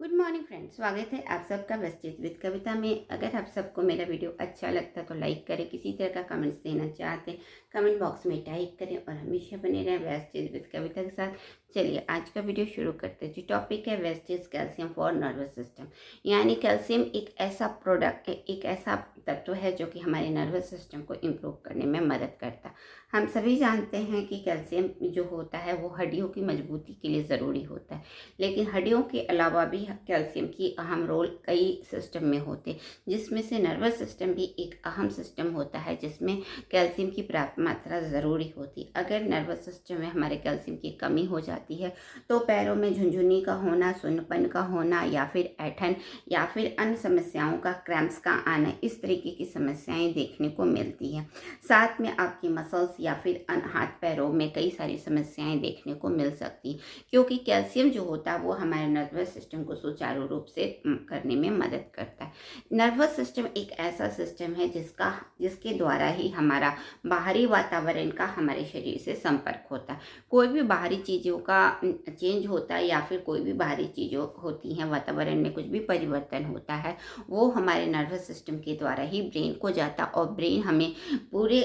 Good morning friends, स्वागत है आप सबका वेस्टेज विद कविता में। अगर आप सबको मेरा वीडियो अच्छा लगता है तो लाइक करें, किसी तरह का कमेंट्स देना चाहते हैं कमेंट बॉक्स में टाइप करें और हमेशा बने रहें वेस्टेज विद कविता के साथ। चलिए आज का वीडियो शुरू करते हैं। जी टॉपिक है wastage calcium for nervous system. यानी कैल्शियम एक ऐसा प्रोडक्ट, एक ऐसा तत्व है जो कि हमारे नर्वस सिस्टम को इम्प्रूव करने में मदद करता है। हम सभी जानते हैं कि कैल्शियम जो होता है वो हड्डियों की मजबूती के लिए ज़रूरी होता है, लेकिन हड्डियों के अलावा भी कैल्शियम की अहम रोल कई सिस्टम में होते, जिसमें से नर्वस सिस्टम भी एक अहम सिस्टम होता है जिसमें कैल्शियम की पर्याप्त मात्रा ज़रूरी होती। अगर नर्वस सिस्टम में हमारे कैल्शियम की कमी हो जाती है तो पैरों में झुंझुनी का होना, सुन्नपन का होना या फिर ऐठन या फिर अन्य समस्याओं का, क्रैम्प्स का आना, इस तरीके की समस्याएं देखने को मिलती है। साथ में आपकी मसल्स या फिर हाथ पैरों में कई सारी समस्याएं देखने को मिल सकती, क्योंकि कैल्शियम जो होता है वो हमारे नर्वस सिस्टम को सुचारू रूप से करने में मदद करता है। नर्वस सिस्टम एक ऐसा सिस्टम है जिसके द्वारा ही हमारा बाहरी वातावरण का हमारे शरीर से संपर्क होता है। कोई भी बाहरी चीज़ों का चेंज होता है या फिर कोई भी बाहरी चीज़ों होती हैं, वातावरण में कुछ भी परिवर्तन होता है, वो हमारे नर्वस सिस्टम के द्वारा ही ब्रेन को जाता और ब्रेन हमें पूरे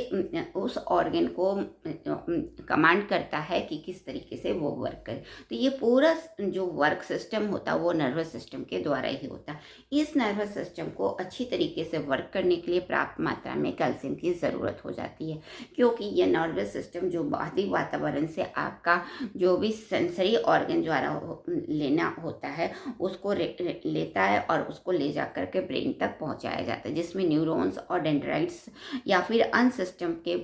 उस ऑर्गन को कमांड करता है कि किस तरीके से वो वर्क करे। तो ये पूरा जो वर्क सिस्टम होता है वो नर्वस सिस्टम के द्वारा ही होता है। इस नर्वस सिस्टम को अच्छी तरीके से वर्क करने के लिए पर्याप्त मात्रा में कैल्शियम की ज़रूरत हो जाती है, क्योंकि ये नर्वस सिस्टम जो बाहरी वातावरण से आपका जो भी सेंसरी ऑर्गन द्वारा लेना होता है उसको लेता है और उसको ले जा कर के ब्रेन तक पहुंचाया जाता है, जिसमें न्यूरॉन्स और डेंड्राइट्स या फिर अन्य सिस्टम के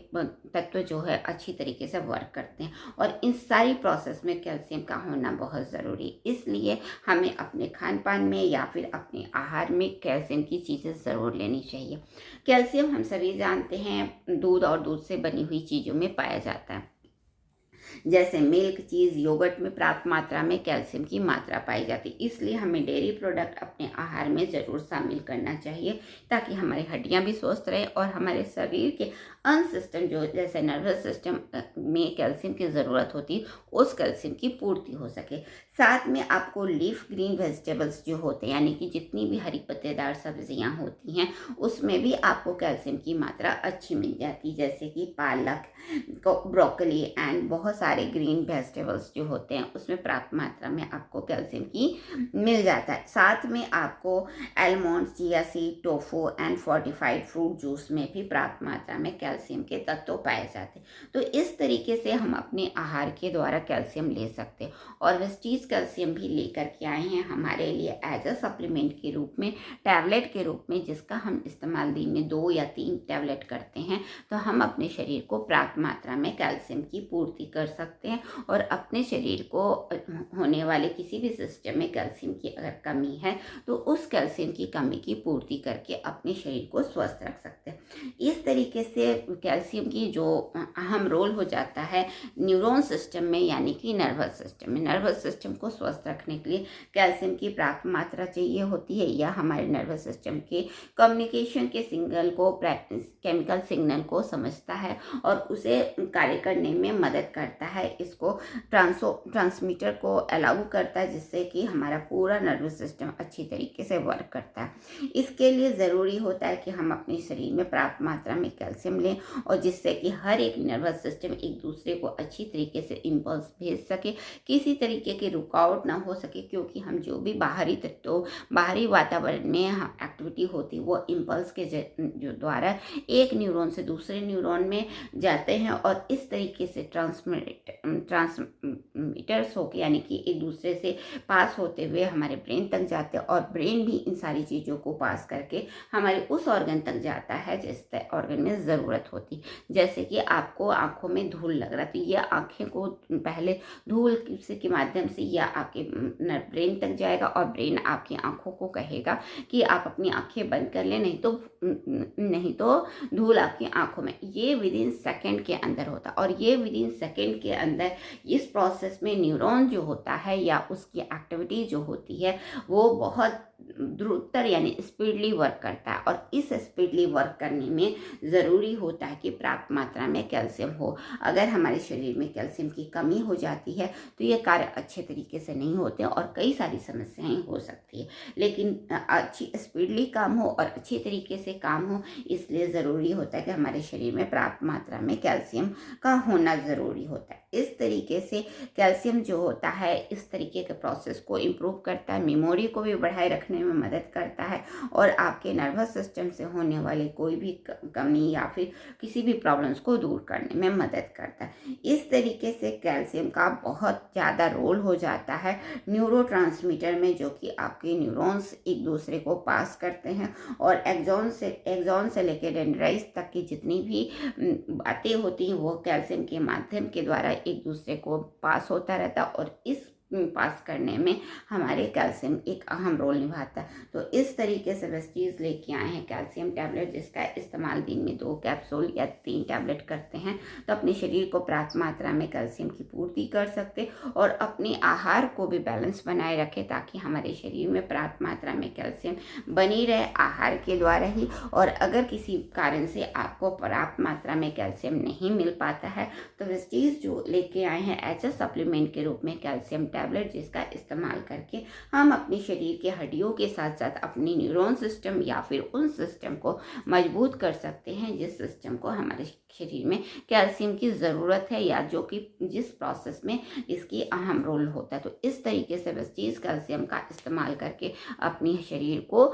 तत्व जो है अच्छी तरीके से वर्क करते हैं। और इन सारी प्रोसेस में कैल्शियम का होना बहुत ज़रूरी है, इसलिए हमें अपने खान पान में या फिर अपने आहार में कैल्शियम की चीज़ें ज़रूर लेनी चाहिए। कैल्शियम हम सभी जानते हैं दूध और दूध से बनी हुई चीज़ों में पाया जाता है, जैसे मिल्क, चीज़, योगर्ट में पर्याप्त मात्रा में कैल्शियम की मात्रा पाई जाती है। इसलिए हमें डेयरी प्रोडक्ट अपने आहार में ज़रूर शामिल करना चाहिए, ताकि हमारी हड्डियां भी स्वस्थ रहें और हमारे शरीर के अन्य सिस्टम जो जैसे नर्वस सिस्टम में कैल्शियम की ज़रूरत होती उस कैल्शियम की पूर्ति हो सके। साथ में आपको लीफ ग्रीन वेजिटेबल्स जो होते हैं, यानी कि जितनी भी हरी पत्तेदार सब्जियां होती हैं उसमें भी आपको कैल्शियम की मात्रा अच्छी मिल जाती है, जैसे कि पालक, ब्रोकली एंड बहुत सारे ग्रीन वेजिटेबल्स जो होते हैं उसमें पर्याप्त मात्रा में आपको कैल्शियम की मिल जाता है। साथ में आपको almonds, chia seed, tofu and fortified fruit juice में भी पर्याप्त मात्रा में कैल्शियम के तत्व पाए जाते हैं। तो इस तरीके से हम अपने आहार के द्वारा कैल्शियम ले सकते हैं और वेस्टीज कैल्शियम भी लेकर के आए हैं हमारे लिए एज अ सप्लीमेंट के रूप में, टैबलेट के रूप में, जिसका हम इस्तेमाल दिन में 2 या 3 टैबलेट करते हैं तो हम अपने शरीर को पर्याप्त मात्रा में कैल्शियम की पूर्ति कर सकते हैं और अपने शरीर को होने वाले किसी भी सिस्टम में कैल्शियम की अगर कमी है तो उस कैल्शियम की कमी की पूर्ति करके अपने शरीर को स्वस्थ रख सकते हैं। इस तरीके से कैल्शियम की जो अहम रोल हो जाता है न्यूरॉन सिस्टम में, यानी कि नर्वस सिस्टम में। नर्वस सिस्टम को स्वस्थ रखने के लिए कैल्शियम की पर्याप्त मात्रा चाहिए होती है, या हमारे नर्वस सिस्टम के कम्युनिकेशन के सिग्नल को, केमिकल सिग्नल को समझता है और उसे कार्य करने में मदद करता है। इसको ट्रांसमीटर को अलाउ करता है, जिससे कि हमारा पूरा नर्वस सिस्टम अच्छी तरीके से वर्क करता है। इसके लिए ज़रूरी होता है कि हम अपने शरीर में पर्याप्त मात्रा में कैल्शियम लें, और जिससे कि हर एक नर्वस सिस्टम एक दूसरे को अच्छी तरीके से इम्पल्स भेज सके, किसी तरीके की रुकावट ना हो सके, क्योंकि हम जो भी बाहरी तत्वों, बाहरी वातावरण में एक्टिविटी होती है वो इम्पल्स के जो द्वारा एक न्यूरॉन से दूसरे न्यूरॉन में जाते हैं और इस तरीके से ट्रांसमीटर्स होके, यानी कि एक दूसरे से पास होते हुए हमारे ब्रेन तक जाते हैं और ब्रेन भी इन सारी चीज़ों को पास करके हमारे उस ऑर्गन तक जाता है जिस ऑर्गन में ज़रूरत होती। जैसे कि आपको आँखों में धूल लग रहा, तो यह आँखें को पहले धूल के माध्यम से यह आपके ब्रेन तक जाएगा और ब्रेन आपकी आँखों को कहेगा कि आप अपनी आँखें बंद कर लें, नहीं तो धूल आपकी आंखों में। ये विद इन सेकेंड के अंदर होता है, और ये विद इन सेकेंड के अंदर इस प्रोसेस में न्यूरॉन जो होता है या उसकी एक्टिविटी जो होती है वो बहुत द्रुततर यानी स्पीडली वर्क करता है। और इस स्पीडली वर्क करने में ज़रूरी होता है कि पर्याप्त मात्रा में कैल्शियम हो। अगर हमारे शरीर में कैल्शियम की कमी हो जाती है तो ये कार्य अच्छे तरीके से नहीं होते और कई सारी समस्याएं हो सकती है। लेकिन अच्छी स्पीडली काम हो और अच्छी तरीके से काम हो, इसलिए ज़रूरी होता है कि हमारे शरीर में पर्याप्त मात्रा में कैल्शियम का होना ज़रूरी होता है। इस तरीके से कैल्शियम जो होता है इस तरीके के प्रोसेस को इम्प्रूव करता है, मेमोरी को भी बढ़ाए रखने में मदद करता है और आपके नर्वस सिस्टम से होने वाली कोई भी कमी या फिर किसी भी प्रॉब्लम्स को दूर करने में मदद करता है। इस तरीके से कैल्शियम का बहुत ज़्यादा रोल हो जाता है न्यूरोट्रांसमीटर में, जो कि आपके न्यूरॉन्स एक दूसरे को पास करते हैं और एक्सॉन से लेकर डेंड्राइट्स तक की जितनी भी बातें होती हैं वो कैल्शियम के माध्यम के द्वारा एक दूसरे को पास होता रहता है और इस पास करने में हमारे कैल्शियम एक अहम रोल निभाता है। तो इस तरीके से वेस्टीज लेके आए हैं कैल्शियम टैबलेट, जिसका इस्तेमाल दिन में 2 कैप्सूल या 3 टैबलेट करते हैं तो अपने शरीर को पर्याप्त मात्रा में कैल्शियम की पूर्ति कर सकते और अपने आहार को भी बैलेंस बनाए रखें ताकि हमारे शरीर में पर्याप्त मात्रा में कैल्शियम बनी रहे आहार के द्वारा ही। और अगर किसी कारण से आपको पर्याप्त मात्रा में कैल्शियम नहीं मिल पाता है तो वेस्टीज जो लेके आए हैं एज अ सप्लीमेंट के रूप में कैल्शियम टैबलेट, जिसका इस्तेमाल करके हम अपने शरीर के हड्डियों के साथ साथ अपनी न्यूरॉन सिस्टम या फिर उन सिस्टम को मजबूत कर सकते हैं जिस सिस्टम को हमारे शरीर में कैल्शियम की ज़रूरत है या जो कि जिस प्रोसेस में इसकी अहम रोल होता है। तो इस तरीके से वेस्टीज कैल्शियम का इस्तेमाल करके अपने शरीर को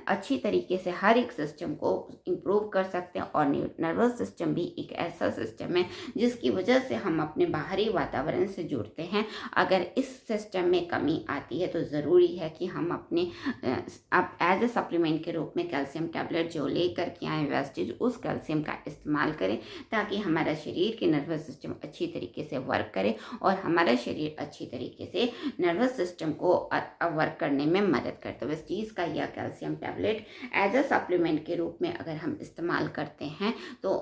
अच्छी तरीके से हर एक सिस्टम को इम्प्रूव कर सकते हैं। और नर्वस सिस्टम भी एक ऐसा सिस्टम है जिसकी वजह से हम अपने बाहरी वातावरण से जुड़ते हैं। अगर इस सिस्टम में कमी आती है तो ज़रूरी है कि हम अपने एज ए सप्लीमेंट के रूप में कैल्शियम टैबलेट जो लेकर के आए वेस्टीज उस कैल्शियम का इस्तेमाल करें ताकि हमारा शरीर के नर्वस सिस्टम अच्छी तरीके से वर्क करे और हमारा शरीर अच्छी तरीके से नर्वस सिस्टम को वर्क करने में मदद करता है। वेस्टीज का यह calcium tablet as a supplement के रूप में अगर हम इस्तेमाल करते हैं तो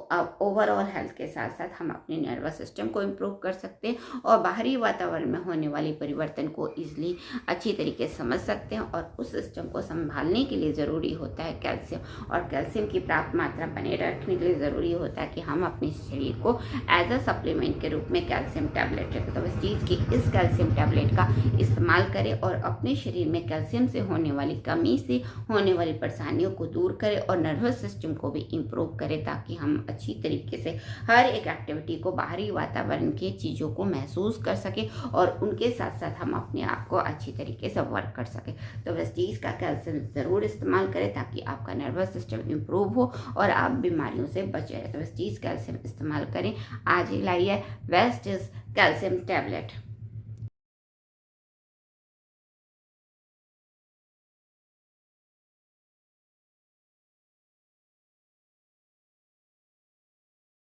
ओवरऑल हेल्थ के साथ साथ हम अपने नर्वस सिस्टम को इम्प्रूव कर सकते हैं और बाहरी वातावरण में होने वाली परिवर्तन को ईजिली अच्छी तरीके से समझ सकते हैं। और उस सिस्टम को संभालने के लिए ज़रूरी होता है कैल्शियम, और कैल्शियम की पर्याप्त मात्रा बने रखने के लिए ज़रूरी होता है कि हम अपने शरीर को एज अ सप्लीमेंट के रूप में कैल्शियम टैबलेट रखें। तो इस चीज़ की इस कैल्शियम टैबलेट का इस्तेमाल करें और अपने शरीर में कैल्शियम से होने वाली कमी से होने वाली परेशानियों को दूर करें और नर्वस सिस्टम को भी इम्प्रूव करें ताकि हम अच्छी तरीके से हर एक एक्टिविटी को बाहरी वातावरण की चीज़ों को महसूस कर सकें और उनके साथ साथ हम अपने आप को अच्छी तरीके से वर्क कर सकें। तो वेस्टीज का कैल्शियम ज़रूर इस्तेमाल करें ताकि आपका नर्वस सिस्टम इम्प्रूव हो और आप बीमारियों से बचे रहें। तो वेस्टीज कैल्शियम इस्तेमाल करें। आज ही लाइए वेस्टीज कैल्शियम टैबलेट।